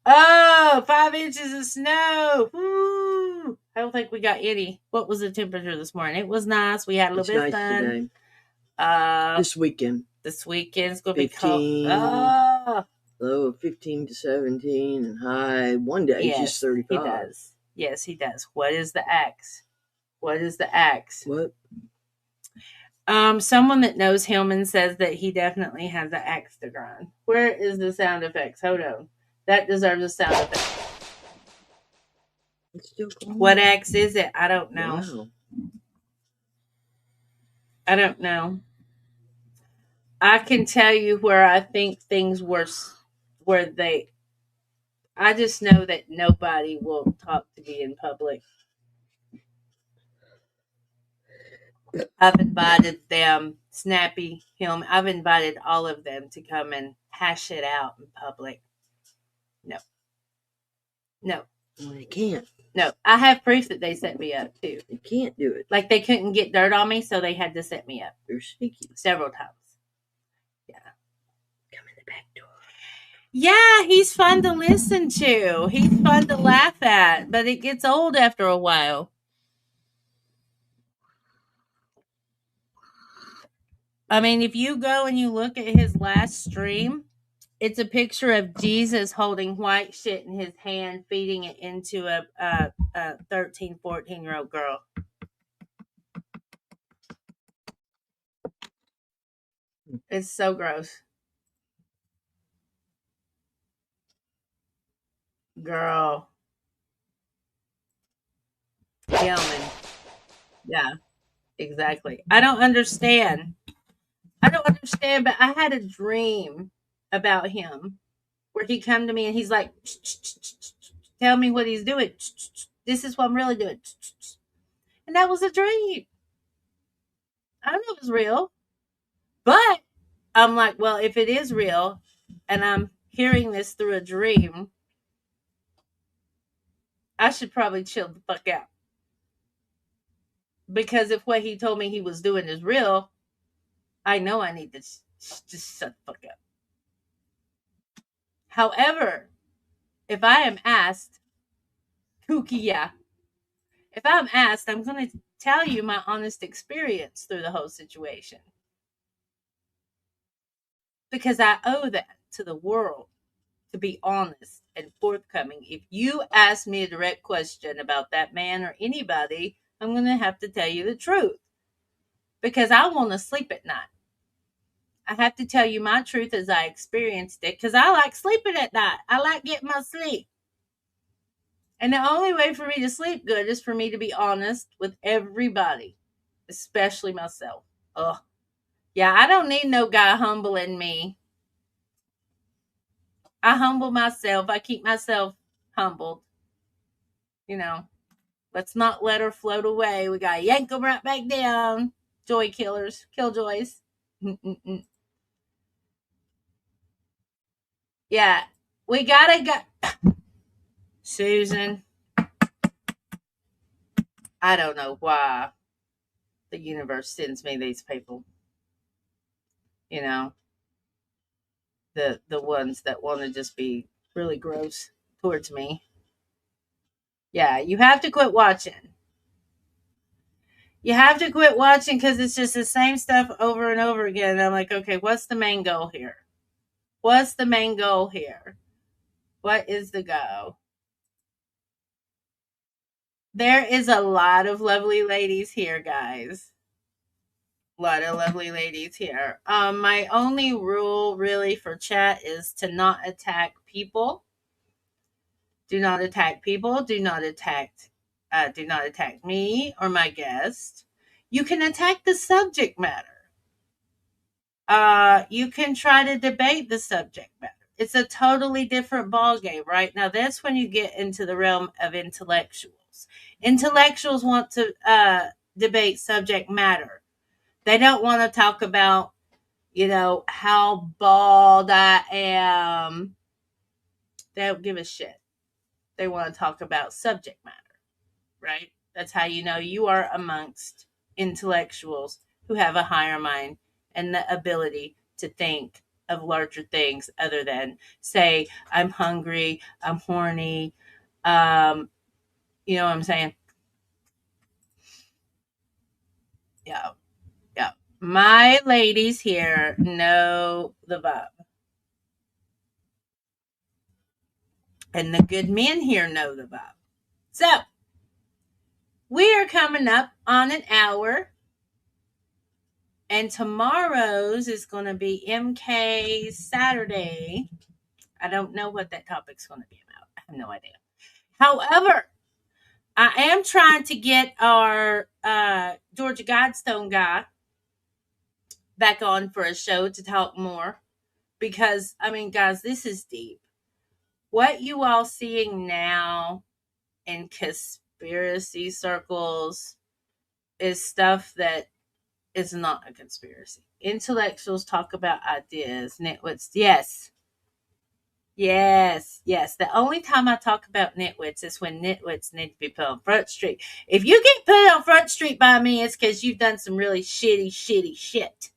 Oh, 5 inches of snow. Woo. I don't think we got any. What was the temperature this morning? It was nice. We had a little bit of sun. Today. This This weekend's gonna be cold. 15. Oh, Low of 15 to 17 and high one day yes, just 35. he does. Yes, he does. What is the axe? What is the axe? What? Someone that knows Hillman says that he definitely has an axe to grind. Where is the sound effects? Hold on. That deserves a sound effect. It's still going. What axe is it? I don't know. Wow. I don't know. I can tell you where I think things were, I just know that nobody will talk to me in public. I've invited them, Snappy, him. I've invited all of them to come and hash it out in public. No. Well, they can't. No. I have proof that they set me up too. They can't do it. Like they couldn't get dirt on me, so they had to set me up They're sneaky. several times. Yeah. Come in the back door. Yeah, he's fun to listen to. He's fun to laugh at, but it gets old after a while. I mean, if you go and you look at his last stream, it's a picture of Jesus holding white shit in his hand, feeding it into a 13, 14-year-old girl. It's so gross. Girl. Gentlemen. Yeah, exactly. I don't understand, but I had a dream about him where he come to me and he's like, tell me what he's doing. This is what I'm really doing. And that was a dream. I don't know if it's real, but I'm like, well, if it is real and I'm hearing this through a dream, I should probably chill the fuck out. Because if what he told me he was doing is real, I know I need to just shut the fuck up. However, if I am asked, Kukiya, if I'm asked, I'm going to tell you my honest experience through the whole situation. Because I owe that to the world to be honest and forthcoming. If you ask me a direct question about that man or anybody, I'm going to have to tell you the truth. Because I want to sleep at night. I have to tell you my truth as I experienced it. Because I like sleeping at night. I like getting my sleep. And the only way for me to sleep good is for me to be honest with everybody. Especially myself. Ugh. Yeah, I don't need no guy humbling me. I humble myself. I keep myself humbled. You know, let's not let her float away. We got to yank them right back down. Joy killers. Killjoys. Yeah, we got to go. Susan. I don't know why the universe sends me these people. You know, the ones that want to just be really gross towards me. Yeah, you have to quit watching. You have to quit watching because it's just the same stuff over and over again. And I'm like, okay, what's the main goal here? What's the main goal here? What is the goal? There is a lot of lovely ladies here, guys. A lot of lovely ladies here. My only rule really for chat is to not attack people. Do not attack people. Do not attack me or my guest. You can attack the subject matter. You can try to debate the subject matter. It's a totally different ballgame, right? Now, that's when you get into the realm of intellectuals. Intellectuals want to debate subject matter. They don't want to talk about you know, how bald I am. They don't give a shit. They want to talk about subject matter, right? That's how you know you are amongst intellectuals who have a higher mind and the ability to think of larger things other than say, I'm hungry, I'm horny. You know what I'm saying? Yeah. Yeah. My ladies here know the vibe. And the good men here know the vibe. So, we are coming up on an hour. And tomorrow's is going to be MK Saturday. I don't know what that topic's going to be about. I have no idea. However, I am trying to get our Georgia Guidestone guy back on for a show to talk more. Because, I mean, guys, this is deep. What you all seeing now in conspiracy circles is stuff that is not a conspiracy. Intellectuals talk about ideas, nitwits. Yes. The only time I talk about nitwits is when nitwits need to be put on Front Street. If you get put on Front Street by me, it's because you've done some really shitty shit.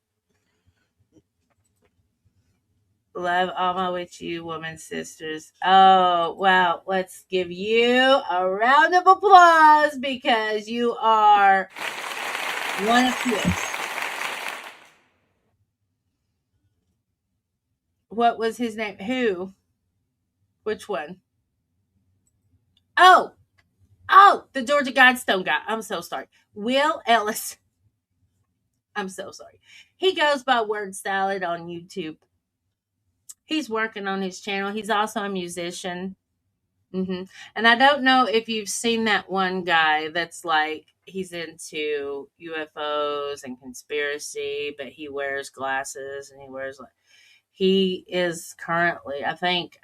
Love all my with you woman sisters. Oh, well, let's give you a round of applause because you are one of two. What was his name? Who? Which one? Oh, the Georgia Guidestone guy. I'm so sorry. Will Ellis. I'm so sorry. He goes by Word Salad on YouTube. He's working on his channel. He's also a musician. And I don't know if you've seen that one guy that's like, he's into UFOs and conspiracy, but he wears glasses and he is currently, I think,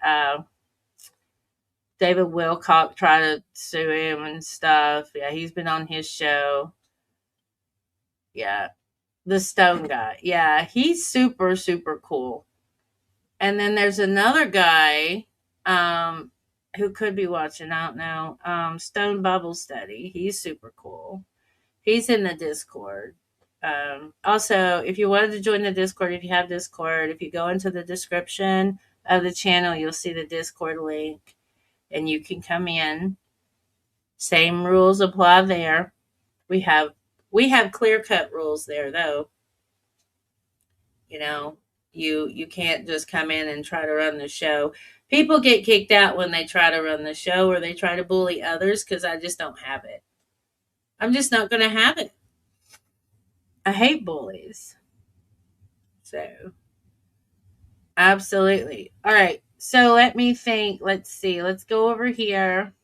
David Wilcock tried to sue him and stuff. Yeah, he's been on his show. Yeah, the Stone guy. Yeah, he's super, super cool. And then there's another guy who could be watching, I don't know, Stone Bible Study. He's super cool. He's in the Discord. Also, if you wanted to join the Discord, if you have Discord, if you go into the description of the channel, you'll see the Discord link. And you can come in. Same rules apply there. We have clear-cut rules there, though. You know, you can't just come in and try to run the show. People get kicked out when they try to run the show or they try to bully others because I just don't have it. I'm just not going to have it. I hate bullies. So, absolutely. All right. So let me think. Let's see. Let's go over here.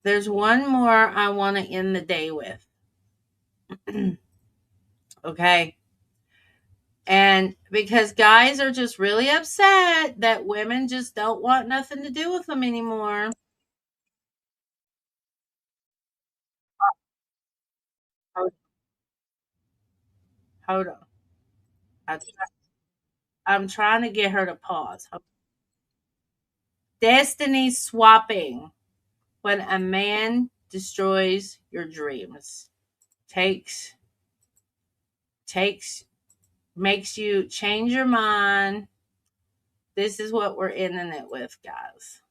There's one more I want to end the day with. Okay. And because guys are just really upset that women just don't want nothing to do with them anymore. Hold on. I'm trying to get her to pause. Destiny swapping. When a man destroys your dreams. Makes you change your mind. This is what we're ending it with, guys.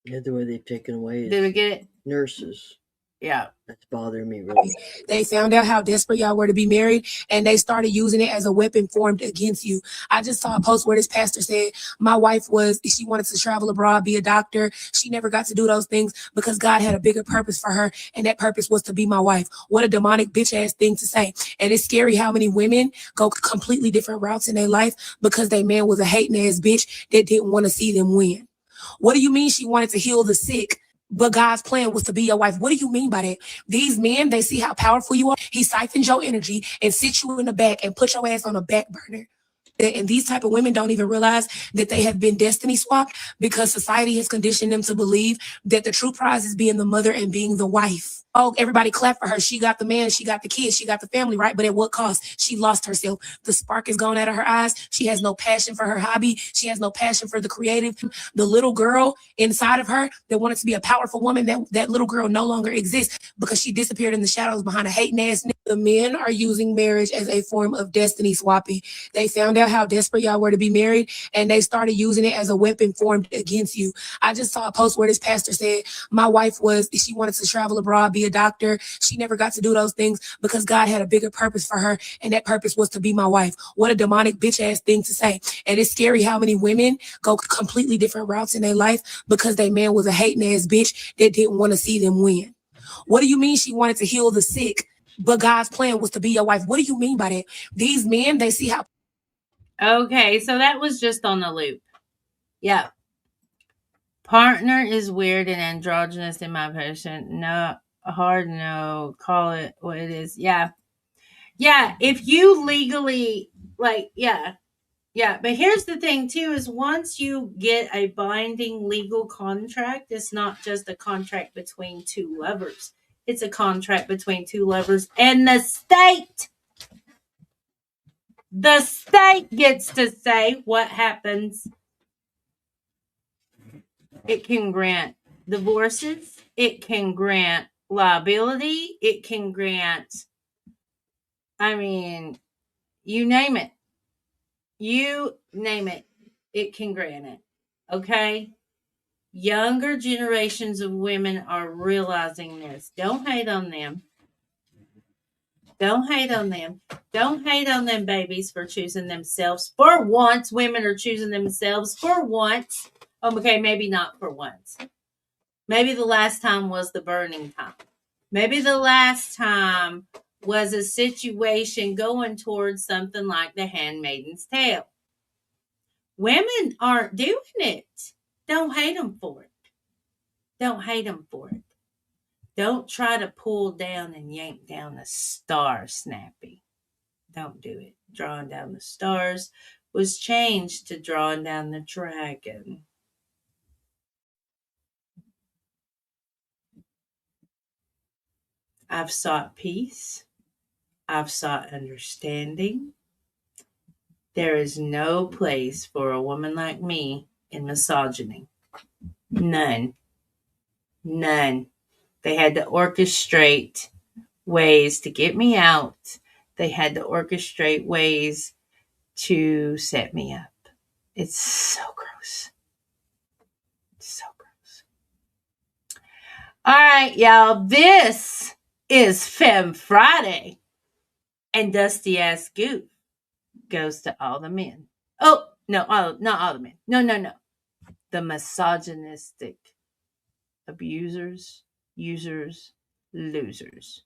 Yeah, the way they've taken away Did we get it? Nurses. Yeah. That's bothering me really. They found out how desperate y'all were to be married, and they started using it as a weapon formed against you. I just saw a post where this pastor said, my wife she wanted to travel abroad, be a doctor. She never got to do those things because God had a bigger purpose for her, and that purpose was to be my wife. What a demonic bitch-ass thing to say. And it's scary how many women go completely different routes in their life because their man was a hating-ass bitch that didn't want to see them win. What do you mean she wanted to heal the sick? But God's plan was to be your wife. What do you mean by that? These men, they see how powerful you are. He siphons your energy and sits you in the back and puts your ass on a back burner. And these type of women don't even realize that they have been destiny swapped because society has conditioned them to believe that the true prize is being the mother and being the wife. Oh, everybody clap for her. She got the man, she got the kids, she got the family, right? But at what cost? She lost herself. The spark is gone out of her eyes. She has no passion for her hobby. She has no passion for the creative. The little girl inside of her that wanted to be a powerful woman, that little girl no longer exists because she disappeared in the shadows behind a hating ass nigga. The men are using marriage as a form of destiny swapping. They found out how desperate y'all were to be married, and they started using it as a weapon formed against you. I just saw a post where this pastor said, my wife she wanted to travel abroad, be a doctor. She never got to do those things because God had a bigger purpose for her, and that purpose was to be my wife. What a demonic bitch ass thing to say. And it's scary how many women go completely different routes in their life because their man was a hating ass bitch that didn't want to see them win. What do you mean she wanted to heal the sick, but God's plan was to be your wife? What do you mean by that? These men, they see how. Okay, so that was just on the loop. Yeah. Partner is weird and androgynous in my version. No, hard no. Call it what it is. Yeah. Yeah, if you legally, yeah. But here's the thing, too, is once you get a binding legal contract, it's not just a contract between two lovers. It's a contract between two lovers and the state. The state gets to say what happens. It can grant divorces. It can grant liability. It can grant, you name it. You name it. It can grant it. Okay? Younger generations of women are realizing this. Don't hate on them. Don't hate on them. Don't hate on them babies for choosing themselves. For once, women are choosing themselves for once. Okay, maybe not for once. Maybe the last time was the burning time. Maybe the last time was a situation going towards something like The Handmaid's Tale. Women aren't doing it. Don't hate them for it. Don't hate them for it. Don't try to pull down and yank down the star, Snappy. Don't do it. Drawing down the stars was changed to drawing down the dragon. I've sought peace. I've sought understanding. There is no place for a woman like me in misogyny. None. None. They had to orchestrate ways to get me out. They had to orchestrate ways to set me up. It's so gross. It's so gross. All right, y'all. This is Femme Friday. And Dusty Ass Goof goes to all the men. Oh, no, not all the men. No. The misogynistic abusers, users, losers.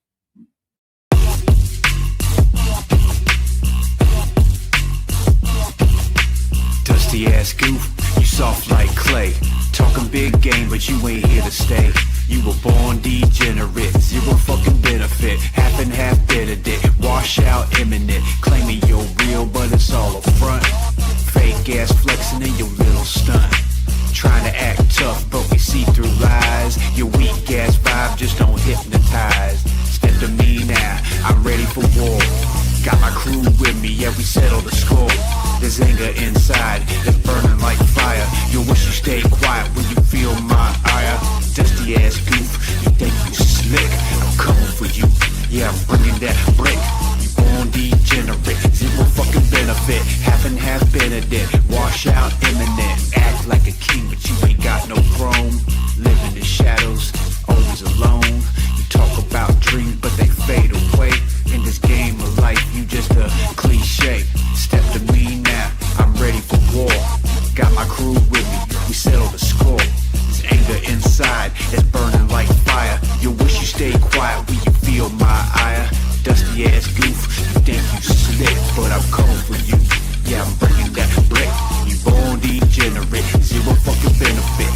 Dusty ass goof, you soft like clay. Talking big game, but you ain't here to stay. You were born degenerate, zero fucking benefit. Half and half benedict, wash out imminent. Claiming you're real, but it's all a front. Fake ass flexing in your little stunt. Trying to act tough, but we see through lies. Your weak ass vibe just don't hypnotize. Step to me now, I'm ready for war. Got my crew with me, yeah, we settle the score. There's anger inside, that's burning like fire. You wish you stayed quiet when you feel my ire. Dusty ass goof, you think you slick. I'm coming for you, yeah, I'm bringing that brick. You born degenerate, zero fucking benefit. Half and half benedict, wash out imminent. Act like a king, but you ain't got no throne. Live in the shadows, always alone. You talk about dreams, but they fade away. In this game of life, you just a cliche. Step to me now, I'm ready for war. Got my crew with me, we settle the score. This anger inside is burning like fire. You wish you stayed quiet when you feel my ire. Dusty ass goof, you think you slick, but I'm coming for you. Yeah, I'm bringing that brick. You born degenerate, zero fucking benefit.